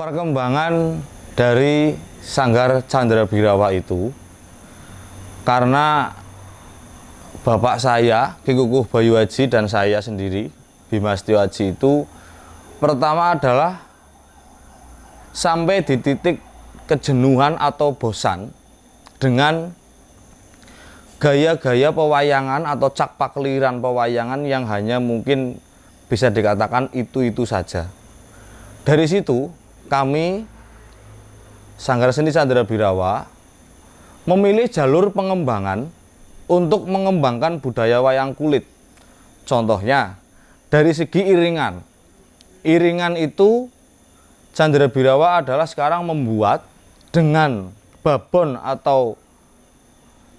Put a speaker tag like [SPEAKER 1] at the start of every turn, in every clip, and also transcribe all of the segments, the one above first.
[SPEAKER 1] perkembangan dari Sanggar Candrabirawa itu karena bapak saya, Ki Kukuh Bayu Aji, dan saya sendiri, Bima Setio Aji, itu pertama adalah sampai di titik kejenuhan atau bosan dengan gaya-gaya pewayangan atau cakpakliran pewayangan yang hanya mungkin bisa dikatakan itu-itu saja. Dari situ kami Sanggar Seni Candrabirawa memilih jalur pengembangan untuk mengembangkan budaya wayang kulit. Contohnya dari segi iringan. Iringan itu Candrabirawa adalah sekarang membuat dengan babon atau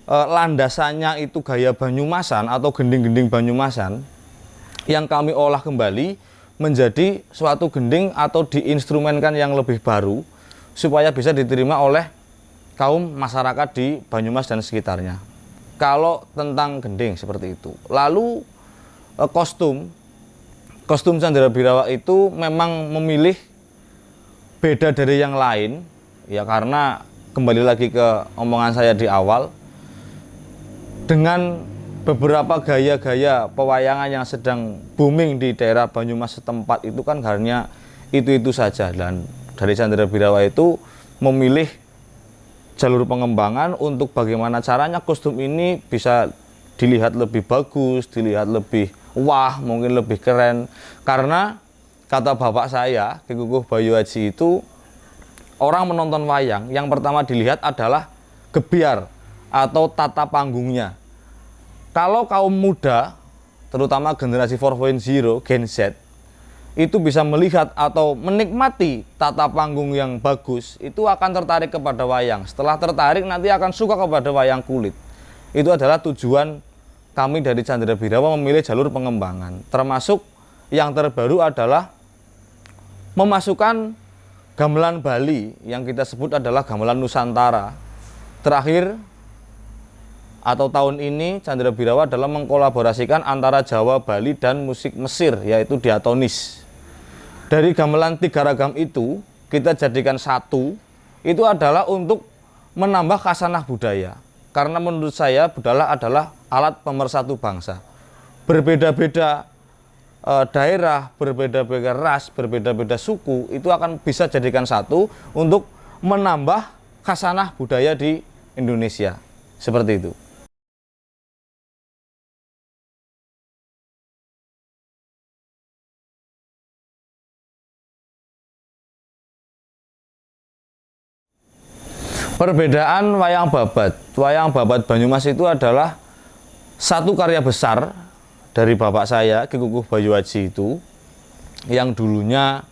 [SPEAKER 1] landasannya itu gaya Banyumasan atau gending-gending Banyumasan yang kami olah kembali menjadi suatu gending atau diinstrumenkan yang lebih baru supaya bisa diterima oleh kaum masyarakat di Banyumas dan sekitarnya. Kalau tentang gending seperti itu. Lalu kostum Candrabirawa itu memang memilih beda dari yang lain, ya, karena kembali lagi ke omongan saya di awal, dengan beberapa gaya-gaya pewayangan yang sedang booming di daerah Banyumas setempat itu kan hanya itu-itu saja. Dan dari Candrabirawa itu memilih jalur pengembangan untuk bagaimana caranya kostum ini bisa dilihat lebih bagus, dilihat lebih wah, mungkin lebih keren. Karena kata bapak saya, Ki Kukuh Bayu Aji, itu orang menonton wayang yang pertama dilihat adalah gebyar atau tata panggungnya. Kalau kaum muda, terutama generasi 4.0, Gen Z, itu bisa melihat atau menikmati tata panggung yang bagus, itu akan tertarik kepada wayang. Setelah tertarik, nanti akan suka kepada wayang kulit. Itu adalah tujuan kami dari Candrabirawa memilih jalur pengembangan. Termasuk yang terbaru adalah memasukkan gamelan Bali yang kita sebut adalah gamelan Nusantara. Terakhir atau tahun ini Candrabirawa adalah mengkolaborasikan antara Jawa, Bali, dan musik Mesir, yaitu diatonis. Dari gamelan 3 ragam itu kita jadikan satu, itu adalah untuk menambah khasanah budaya. Karena menurut saya budaya adalah alat pemersatu bangsa. Berbeda-beda daerah, berbeda-beda ras, berbeda-beda suku, itu akan bisa jadikan satu untuk menambah khasanah budaya di Indonesia. Seperti itu. Perbedaan wayang babat. Wayang babat Banyumas itu adalah satu karya besar dari bapak saya, Ki Kukuh Bayu Aji, itu yang dulunya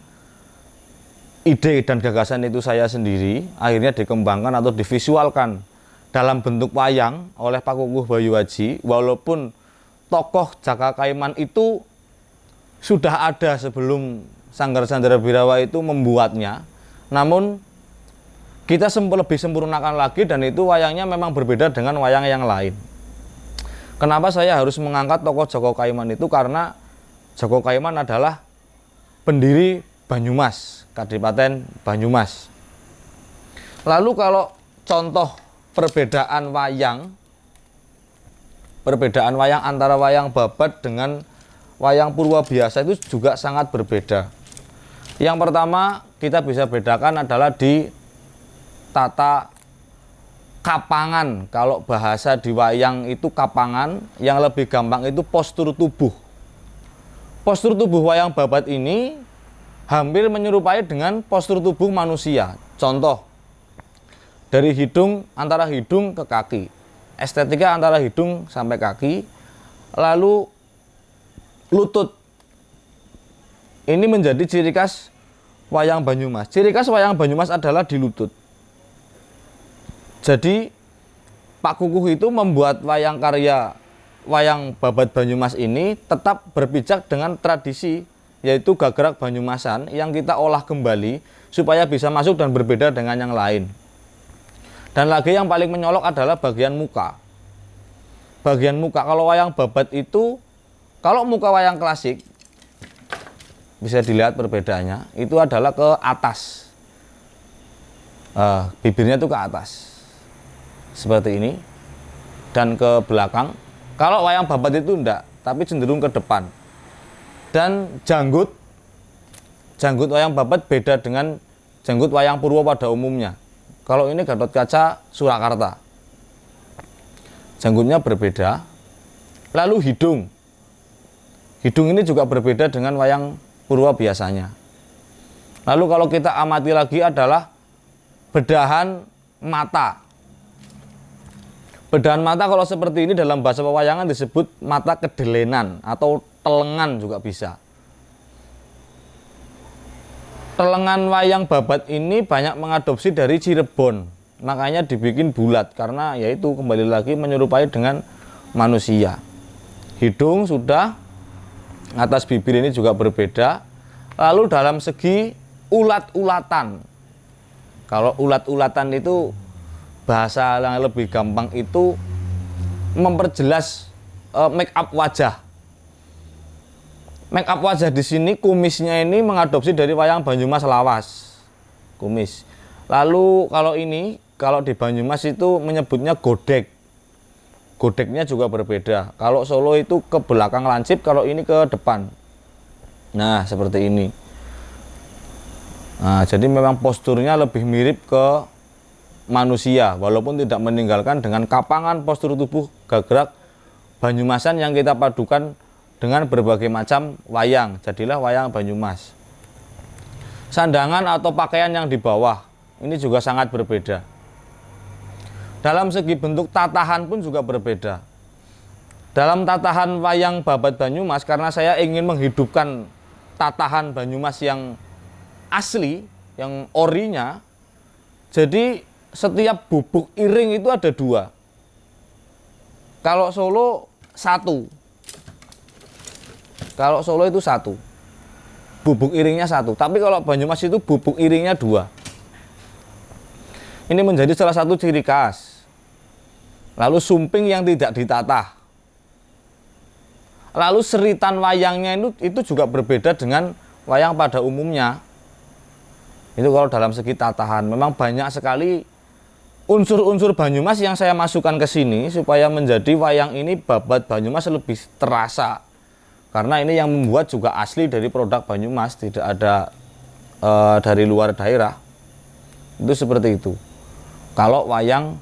[SPEAKER 1] ide dan gagasan itu saya sendiri, akhirnya dikembangkan atau divisualkan dalam bentuk wayang oleh Pak Kukuh Bayu Aji. Walaupun tokoh Jaka Kaiman itu sudah ada sebelum Sanggar Candrabirawa itu membuatnya, namun kita lebih sempurnakan lagi, dan itu wayangnya memang berbeda dengan wayang yang lain. Kenapa saya harus mengangkat tokoh Jaka Kaiman itu? Karena Jaka Kaiman adalah pendiri Banyumas, Kadipaten Banyumas. Lalu kalau contoh perbedaan wayang antara wayang babat dengan wayang purwa biasa itu juga sangat berbeda. Yang pertama kita bisa bedakan adalah di tata kapangan. Kalau bahasa di wayang itu kapangan, yang lebih gampang itu postur tubuh. Postur tubuh wayang babat ini hampir menyerupai dengan postur tubuh manusia. Contoh, dari hidung, antara hidung ke kaki, estetika antara hidung sampai kaki, lalu lutut. Ini menjadi ciri khas wayang Banyumas. Ciri khas wayang Banyumas adalah di lutut. Jadi Pak Kukuh itu membuat wayang babat Banyumas ini tetap berpijak dengan tradisi, yaitu gagrak Banyumasan yang kita olah kembali supaya bisa masuk dan berbeda dengan yang lain. Dan lagi yang paling menyolok adalah bagian muka. Bagian muka, kalau wayang babat itu, kalau muka wayang klasik bisa dilihat perbedaannya, itu adalah ke atas. bibirnya itu ke atas seperti ini dan ke belakang. Kalau wayang babat itu enggak, tapi cenderung ke depan. Dan janggut wayang babat beda dengan janggut wayang Purwa pada umumnya. Kalau ini Gathotkaca Surakarta, janggutnya berbeda. Lalu hidung ini juga berbeda dengan wayang Purwa biasanya. Lalu kalau kita amati lagi adalah bedahan mata. Bedahan mata kalau seperti ini dalam bahasa pewayangan disebut mata kedelenan atau telengan juga bisa. Telengan wayang babat ini banyak mengadopsi dari Cirebon, makanya dibikin bulat karena yaitu kembali lagi menyerupai dengan manusia. Hidung sudah, atas bibir ini juga berbeda. Lalu dalam segi ulat-ulatan, kalau ulat-ulatan itu bahasa yang lebih gampang itu memperjelas make up wajah. Make up wajah di sini kumisnya ini mengadopsi dari wayang Banyumas Lawas. Kumis. Lalu kalau di Banyumas itu menyebutnya godek. Godeknya juga berbeda. Kalau Solo itu ke belakang lancip, kalau ini ke depan. Nah, seperti ini. Nah, jadi memang posturnya lebih mirip ke manusia, walaupun tidak meninggalkan dengan kapangan postur tubuh gagrak Banyumasan yang kita padukan dengan berbagai macam wayang. Jadilah wayang Banyumas. Sandangan atau pakaian yang di bawah ini juga sangat berbeda. Dalam segi bentuk tatahan pun juga berbeda. Dalam tatahan wayang babat Banyumas, karena saya ingin menghidupkan tatahan Banyumas yang asli, yang orinya, jadi setiap bubuk iring itu ada 2. Kalau Solo 1. Kalau Solo itu 1. Bubuk iringnya 1. Tapi kalau Banyumas itu bubuk iringnya 2. Ini menjadi salah satu ciri khas. Lalu sumping yang tidak ditata. Lalu seritan wayangnya itu juga berbeda dengan wayang pada umumnya. Itu kalau dalam segi tatahan. Memang banyak sekali unsur-unsur Banyumas yang saya masukkan ke sini supaya menjadi wayang ini babat Banyumas lebih terasa. Karena ini yang membuat juga asli dari produk Banyumas, tidak ada dari luar daerah. Itu seperti itu. Kalau wayang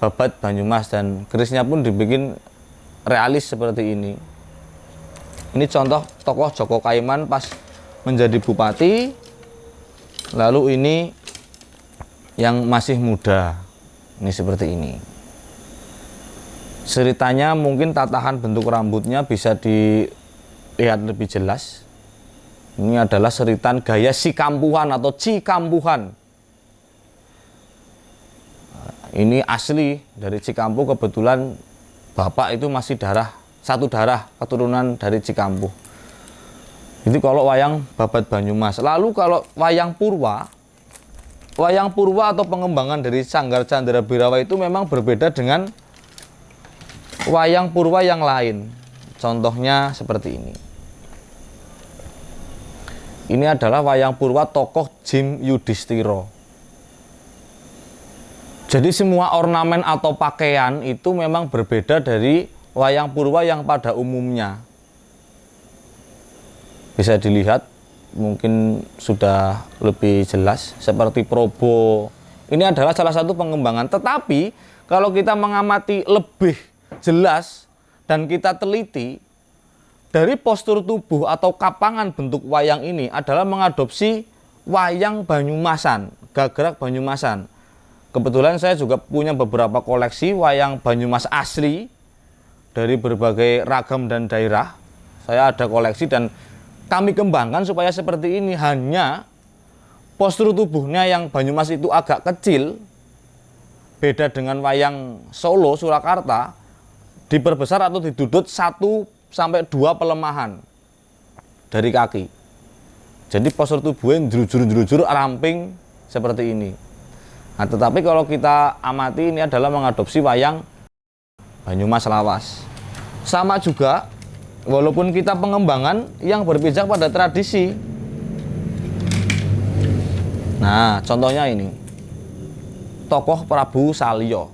[SPEAKER 1] babat Banyumas, dan kerisnya pun dibikin realis seperti ini. Ini contoh tokoh Joko Kaiman pas menjadi bupati. Lalu ini yang masih muda, ini seperti ini. Ceritanya mungkin tatahan bentuk rambutnya bisa dilihat lebih jelas. Ini adalah seritan gaya Sikampuhan atau Cikampuhan. Ini asli dari Cikampuh, kebetulan bapak itu masih satu darah keturunan dari Cikampuh. Itu kalau wayang babat Banyumas. Lalu kalau wayang Purwa atau pengembangan dari Sanggar Candra Birawa itu memang berbeda dengan wayang Purwa yang lain. Contohnya seperti ini. Ini adalah wayang Purwa tokoh Jim Yudhistira. Jadi semua ornamen atau pakaian itu memang berbeda dari wayang Purwa yang pada umumnya. Bisa dilihat, mungkin sudah lebih jelas seperti Probo. Ini adalah salah satu pengembangan. Tetapi kalau kita mengamati lebih jelas dan kita teliti, dari postur tubuh atau kapangan bentuk wayang ini adalah mengadopsi wayang Banyumasan, gagrak Banyumasan. Kebetulan saya juga punya beberapa koleksi wayang Banyumas asli dari berbagai ragam dan daerah. Saya ada koleksi dan kami kembangkan supaya seperti ini. Hanya postur tubuhnya yang Banyumas itu agak kecil, beda dengan wayang Solo, Surakarta, diperbesar atau didudut 1-2 pelemahan dari kaki. Jadi postur tubuhnya jerujur ramping seperti ini. Nah, tetapi kalau kita amati, ini adalah mengadopsi wayang Banyumas Lawas. Sama juga, walaupun kita pengembangan yang berpijak pada tradisi. Nah, contohnya ini. tokoh Prabu Salya.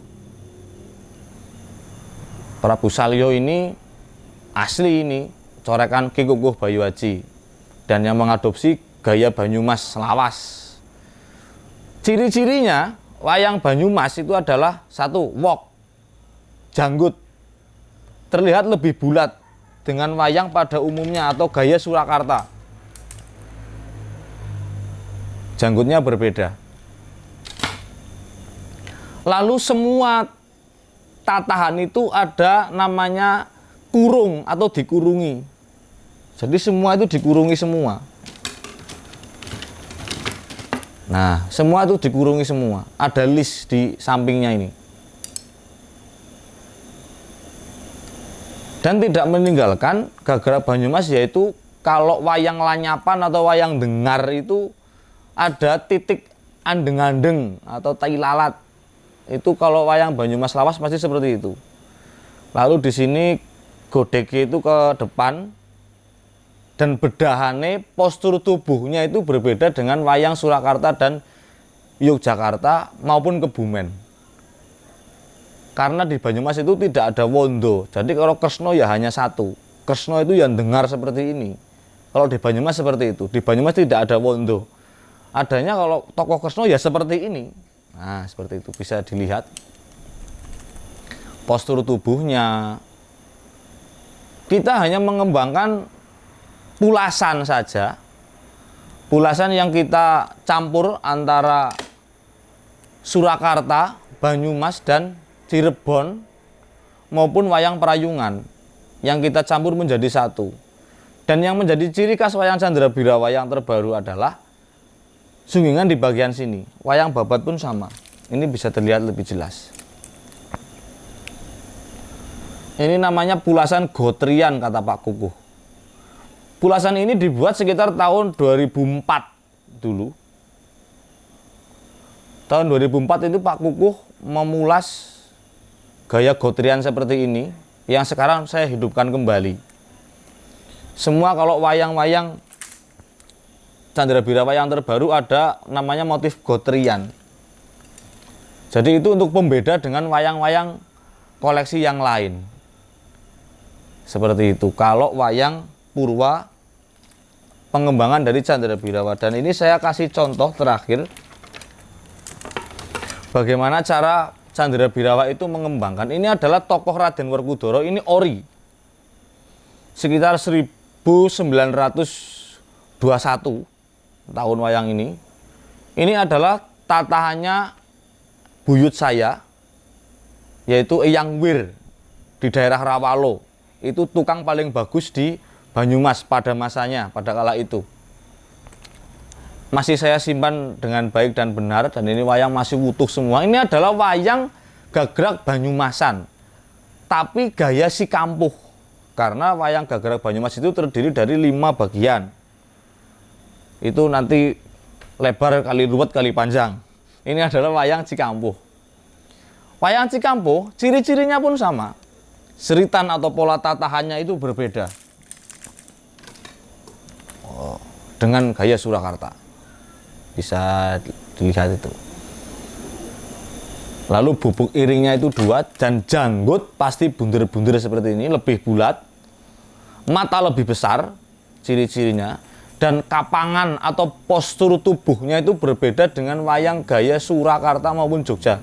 [SPEAKER 1] Prabu Salya ini asli ini corekan Ki Kukuh Bayuaji dan yang mengadopsi gaya Banyumas lawas. Ciri-cirinya wayang Banyumas itu adalah satu, wok, janggut, terlihat lebih bulat dengan wayang pada umumnya atau gaya Surakarta. Janggutnya berbeda. Lalu semua tatahan itu ada namanya kurung atau dikurungi. Jadi semua itu dikurungi semua. Nah, semua itu dikurungi semua. Ada list di sampingnya ini. Dan tidak meninggalkan gagara Banyumas, yaitu kalau wayang lanyapan atau wayang dengar itu ada titik andeng-andeng atau tai lalat. Itu kalau wayang Banyumas lawas pasti seperti itu. Lalu di sini godeke itu ke depan dan bedahane postur tubuhnya itu berbeda dengan wayang Surakarta dan Yogyakarta maupun Kebumen. Karena di Banyumas itu tidak ada wondo. Jadi kalau Kresna ya hanya satu. Kresna itu yang dengar seperti ini. Kalau di Banyumas seperti itu. Di Banyumas tidak ada wondo. Adanya kalau tokoh Kresna ya seperti ini. Nah, seperti itu bisa dilihat. Postur tubuhnya. Kita hanya mengembangkan pulasan saja. Pulasan yang kita campur antara Surakarta, Banyumas, dan Cirebon maupun wayang Prayungan yang kita campur menjadi satu. Dan yang menjadi ciri khas wayang Candrabirawa yang terbaru adalah sunggingan di bagian sini. Wayang babat pun sama. Ini bisa terlihat lebih jelas. Ini namanya pulasan Gotrian kata Pak Kukuh. Pulasan ini dibuat sekitar tahun 2004 dulu. Tahun 2004 itu Pak Kukuh memulas gaya Gotrian seperti ini yang sekarang saya hidupkan kembali. Semua kalau wayang-wayang Candrabirawa yang terbaru ada namanya motif Gotrian. Jadi itu untuk pembeda dengan wayang-wayang koleksi yang lain. Seperti itu. Kalau wayang Purwa pengembangan dari Candrabirawa, dan ini saya kasih contoh terakhir bagaimana cara Candrabirawa itu mengembangkan. Ini adalah tokoh Raden Werkudara, ini ori. Sekitar 1921 tahun wayang ini. Ini adalah tatahannya buyut saya, yaitu Eyang Wir di daerah Rawalo. Itu tukang paling bagus di Banyumas pada masanya, pada kala itu. Masih saya simpan dengan baik dan benar, dan ini wayang masih utuh semua. Ini adalah wayang gagrak Banyumasan, tapi gaya si kampuh. Karena wayang gagrak Banyumas itu terdiri dari 5 bagian. Itu nanti lebar kali ruwet kali panjang. Ini adalah wayang Cikampuh. Wayang Cikampuh, ciri-cirinya pun sama. Seritan atau pola tatahannya itu berbeda dengan gaya Surakarta. Bisa dilihat itu. Lalu bubuk iringnya itu 2, dan janggut pasti bunder-bunder seperti ini, lebih bulat, mata lebih besar, ciri-cirinya, dan kapangan atau postur tubuhnya itu berbeda dengan wayang gaya Surakarta maupun Jogja.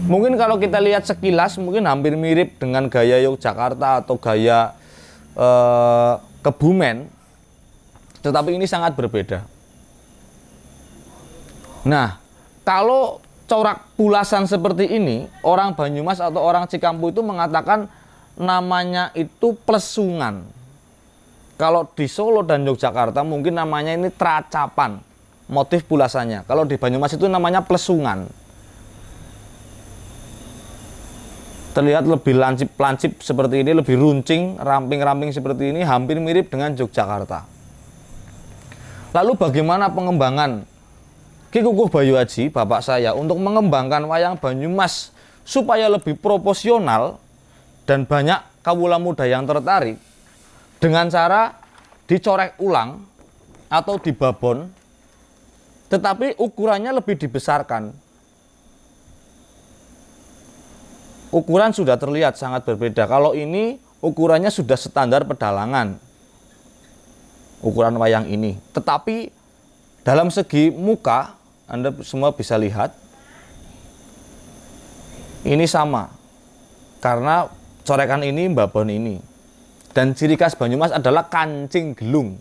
[SPEAKER 1] Mungkin kalau kita lihat sekilas mungkin hampir mirip dengan gaya Yogyakarta atau gaya Kebumen, tetapi ini sangat berbeda. Nah, kalau corak pulasan seperti ini, orang Banyumas atau orang Cikampuh itu mengatakan namanya itu plesungan. Kalau di Solo dan Yogyakarta mungkin namanya ini tracapan, motif pulasannya. Kalau di Banyumas itu namanya plesungan. Terlihat lebih lancip-lancip seperti ini, lebih runcing, ramping-ramping seperti ini, hampir mirip dengan Yogyakarta. Lalu bagaimana pengembangan Ki Kukuh Bayuaji, bapak saya, untuk mengembangkan wayang Banyumas supaya lebih proporsional dan banyak kawula muda yang tertarik dengan cara dicorek ulang atau dibabon, tetapi ukurannya lebih dibesarkan. ukuran sudah terlihat sangat berbeda. Kalau ini ukurannya sudah standar pedalangan, ukuran wayang ini. Tetapi dalam segi muka, Anda semua bisa lihat, ini sama. Karena corekan ini mbabon ini. Dan ciri khas Banyumas adalah kancing gelung.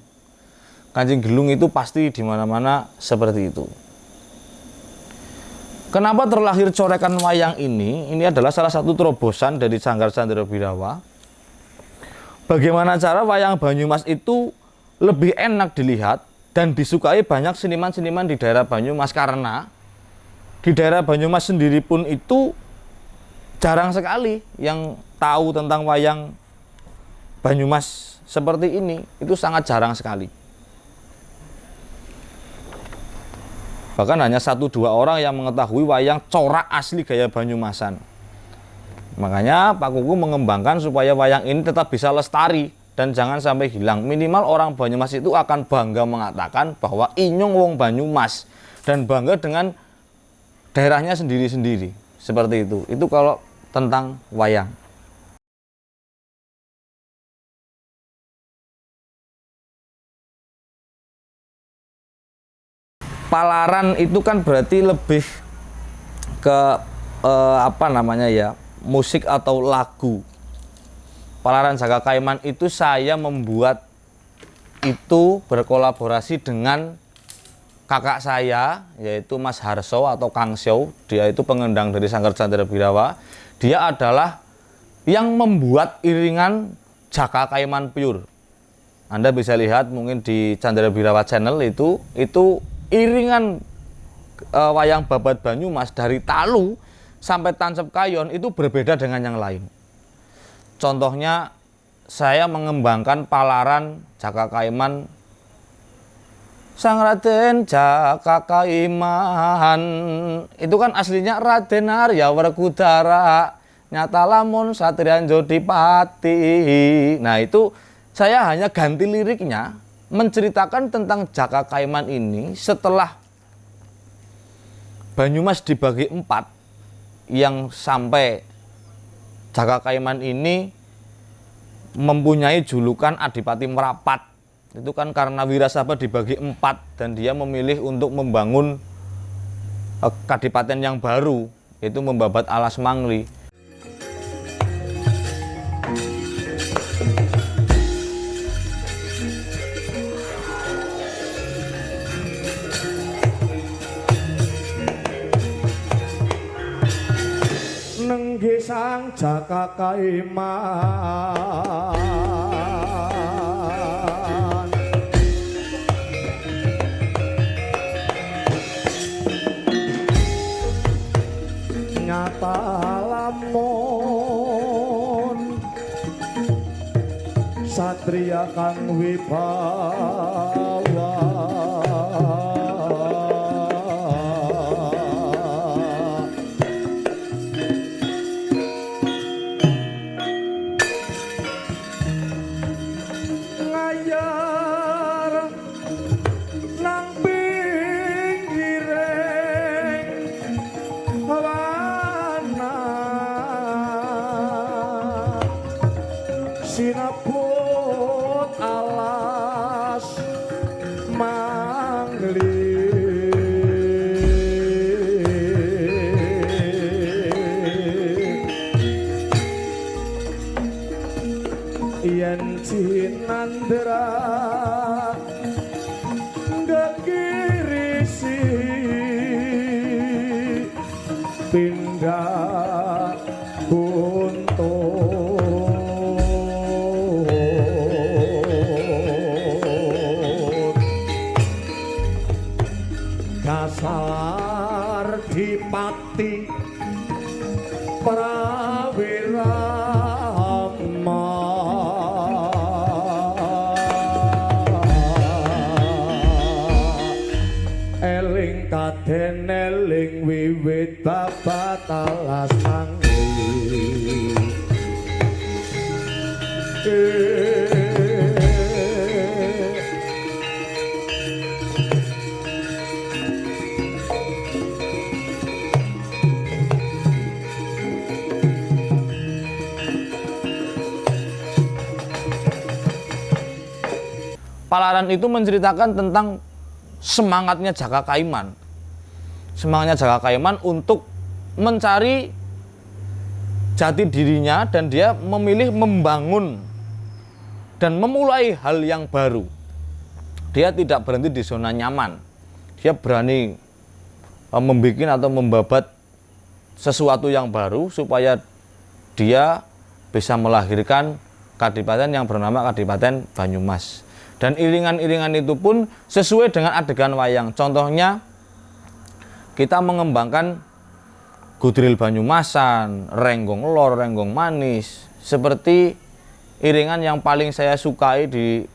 [SPEAKER 1] Kancing gelung itu pasti di mana-mana seperti itu. Kenapa terlahir corekan wayang ini? Ini adalah salah satu terobosan dari Sanggar Candra Birawa. Bagaimana cara wayang Banyumas itu lebih enak dilihat dan disukai banyak seniman-seniman di daerah Banyumas, karena di daerah Banyumas sendiri pun itu jarang sekali yang tahu tentang wayang Banyumas seperti ini. Itu sangat jarang sekali. Bahkan hanya 1-2 orang yang mengetahui wayang corak asli gaya Banyumasan. Makanya Pak Kuku mengembangkan supaya wayang ini tetap bisa lestari dan jangan sampai hilang. Minimal orang Banyumas itu akan bangga mengatakan bahwa inyong wong Banyumas, dan bangga dengan daerahnya sendiri-sendiri. Seperti itu. Itu kalau tentang wayang. Palaran itu kan berarti lebih ke apa namanya ya, musik atau lagu. Palaran Jaka Kaiman itu saya membuat itu berkolaborasi dengan kakak saya, yaitu Mas Harso atau Kang Syo. Dia itu pengendang dari Sanggar Candra Birawa. Dia adalah yang membuat iringan Jaka Kaiman Pure. Anda bisa lihat mungkin di Candra Birawa Channel itu iringan wayang babat Banyumas dari talu sampai tancap kayon itu berbeda dengan yang lain. Contohnya saya mengembangkan palaran Jaka Kaiman, Sang Raden Jaka Kaiman. Itu kan aslinya Raden Arya Werkudara, nyata lamun Satriyan Jodipati. Nah itu saya hanya ganti liriknya, menceritakan tentang Jaka Kaiman ini setelah Banyumas dibagi 4, yang sampai Jaka Kaiman ini mempunyai julukan Adipati Merapat. Itu kan karena Wirasaba dibagi 4 dan dia memilih untuk membangun kadipaten yang baru, yaitu membabat Alas Mangli.
[SPEAKER 2] Nenggih Sang Jaka Kaiman, nyata lamun Satriya kang wibawa. Sinebut Alas Mangli, yen Cinandra gegirisi pindah guntur. Dasar Dipati Prawirama, eling kaden eling wiwit babat Alas Mangli.
[SPEAKER 1] Palaran itu menceritakan tentang semangatnya Jaka Kaiman. Semangatnya Jaka Kaiman untuk mencari jati dirinya, dan dia memilih membangun dan memulai hal yang baru. Dia tidak berhenti di zona nyaman. Dia berani membuat atau membabat sesuatu yang baru supaya dia bisa melahirkan kadipaten yang bernama Kadipaten Banyumas. Dan iringan-iringan itu pun sesuai dengan adegan wayang. Contohnya kita mengembangkan Gudril Banyumasan, Renggong Lor, Renggong Manis. Seperti iringan yang paling saya sukai di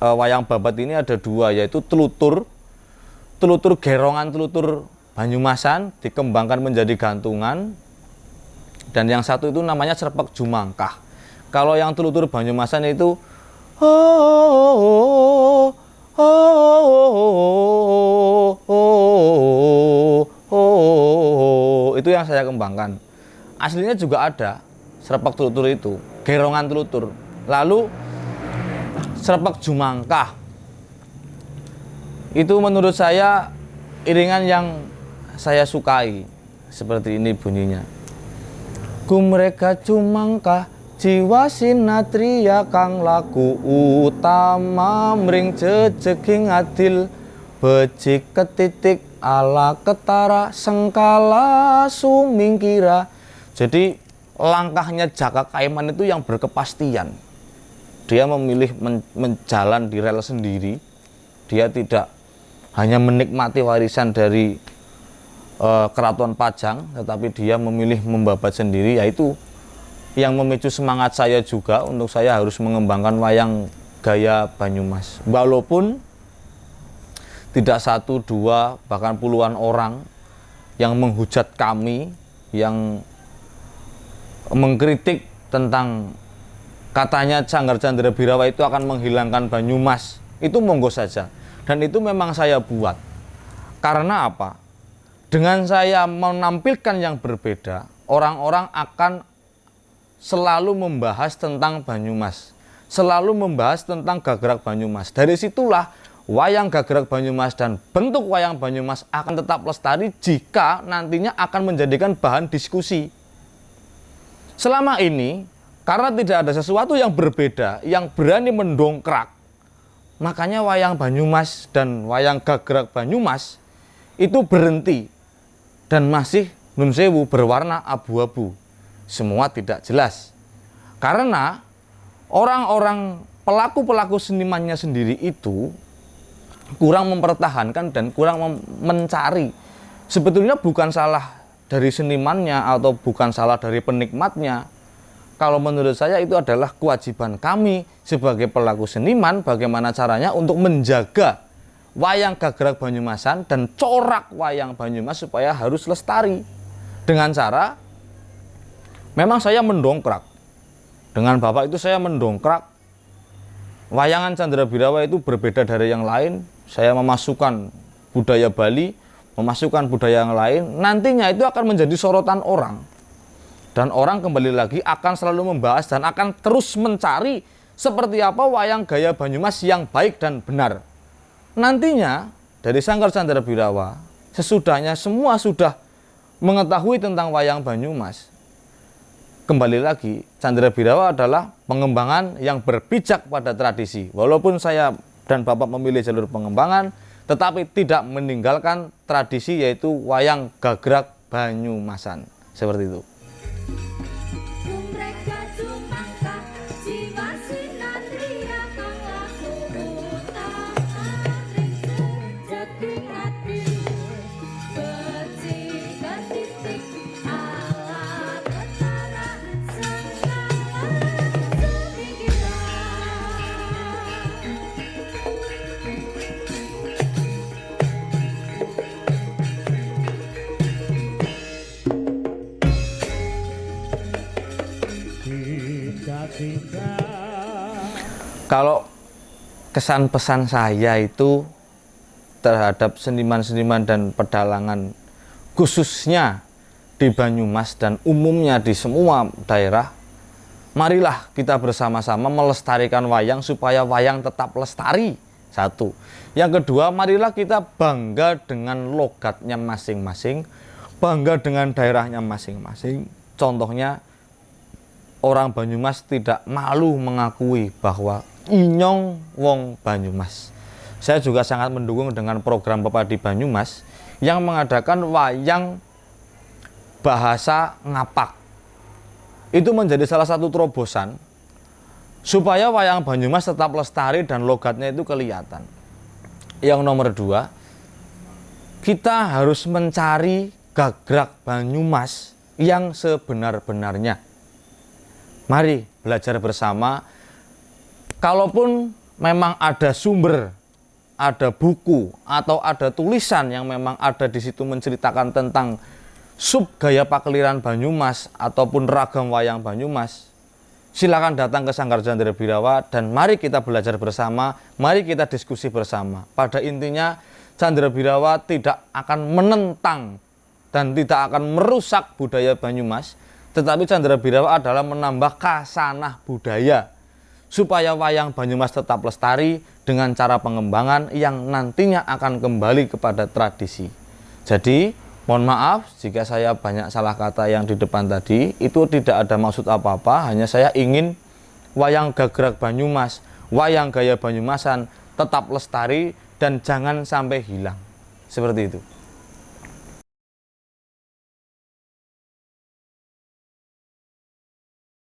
[SPEAKER 1] wayang babat ini ada dua, yaitu telutur gerongan telutur Banyumasan dikembangkan menjadi gantungan, dan yang satu itu namanya Cerpek Jumangkah. Kalau yang telutur Banyumasan itu itu yang saya kembangkan. Aslinya juga ada Cerpek telutur itu, gerongan telutur. Lalu Cerpek Jumangkah itu menurut saya iringan yang saya sukai. Seperti ini bunyinya. Gumreka Jumangkah jiwa sinatria kang laku utama mring jejeging adil becik ketitik ala ketara sengkala sumingkira. Jadi langkahnya Jaka Kaiman itu yang berkepastian. Dia memilih menjalan di rel sendiri. Dia tidak hanya menikmati warisan dari Keraton Pajang, tetapi dia memilih membabat sendiri. Yaitu yang memicu semangat saya juga untuk saya harus mengembangkan wayang gaya Banyumas. Walaupun tidak satu, dua, bahkan puluhan orang yang menghujat kami, yang mengkritik tentang katanya Sanggar Candra Birawa itu akan menghilangkan Banyumas, itu monggo saja. Dan itu memang saya buat. Karena apa? Dengan saya menampilkan yang berbeda, orang-orang akan selalu membahas tentang Banyumas, selalu membahas tentang Gagrak Banyumas. Dari situlah wayang Gagrak Banyumas dan bentuk wayang Banyumas akan tetap lestari jika nantinya akan menjadikan bahan diskusi. Selama ini, karena tidak ada sesuatu yang berbeda, yang berani mendongkrak, makanya wayang Banyumas dan wayang Gagrak Banyumas itu berhenti dan masih nun sewu berwarna abu-abu. Semua tidak jelas. Karena orang-orang pelaku-pelaku senimannya sendiri itu kurang mempertahankan dan kurang mencari. Sebetulnya bukan salah dari senimannya atau bukan salah dari penikmatnya. Kalau menurut saya itu adalah kewajiban kami sebagai pelaku seniman, bagaimana caranya untuk menjaga wayang Gagrak Banyumasan dan corak wayang Banyumas supaya harus lestari. Dengan cara memang saya mendongkrak. Dengan Bapak itu saya mendongkrak. Wayangan Candra Birawa itu berbeda dari yang lain. Saya memasukkan budaya Bali, memasukkan budaya yang lain. Nantinya itu akan menjadi sorotan orang. Dan orang kembali lagi akan selalu membahas dan akan terus mencari seperti apa wayang gaya Banyumas yang baik dan benar. Nantinya dari Sanggar Candra Birawa, sesudahnya semua sudah mengetahui tentang wayang Banyumas. Kembali lagi, Candra Birawa adalah pengembangan yang berpijak pada tradisi. Walaupun saya dan Bapak memilih jalur pengembangan, tetapi tidak meninggalkan tradisi, yaitu wayang Gagrak Banyumasan. Seperti itu. Kalau kesan pesan saya itu terhadap seniman-seniman dan pedalangan khususnya di Banyumas dan umumnya di semua daerah, Marilah kita bersama-sama melestarikan wayang supaya wayang tetap lestari. Satu. Yang kedua, marilah kita bangga dengan logatnya masing-masing, bangga dengan daerahnya masing-masing. Contohnya, orang Banyumas tidak malu mengakui bahwa inyong wong Banyumas. Saya juga sangat mendukung dengan program Pepadi Banyumas yang mengadakan wayang bahasa ngapak. Itu menjadi salah satu terobosan supaya wayang Banyumas tetap lestari dan logatnya itu kelihatan. Yang nomor dua, kita harus mencari gagrak Banyumas yang sebenar-benarnya. Mari belajar bersama. Kalaupun memang ada sumber, ada buku, atau ada tulisan yang memang ada di situ menceritakan tentang sub gaya pakeliran Banyumas ataupun ragam wayang Banyumas, silakan datang ke Sanggar Candra Birawa dan mari kita belajar bersama, mari kita diskusi bersama. Pada intinya Candra Birawa tidak akan menentang dan tidak akan merusak budaya Banyumas, tetapi Candra Birawa adalah menambah kasanah budaya supaya wayang Banyumas tetap lestari dengan cara pengembangan yang nantinya akan kembali kepada tradisi. Jadi mohon maaf jika saya banyak salah kata yang di depan tadi, itu tidak ada maksud apa-apa, hanya saya ingin wayang gagrak Banyumas, wayang gaya Banyumasan tetap lestari dan jangan sampai hilang. Seperti itu.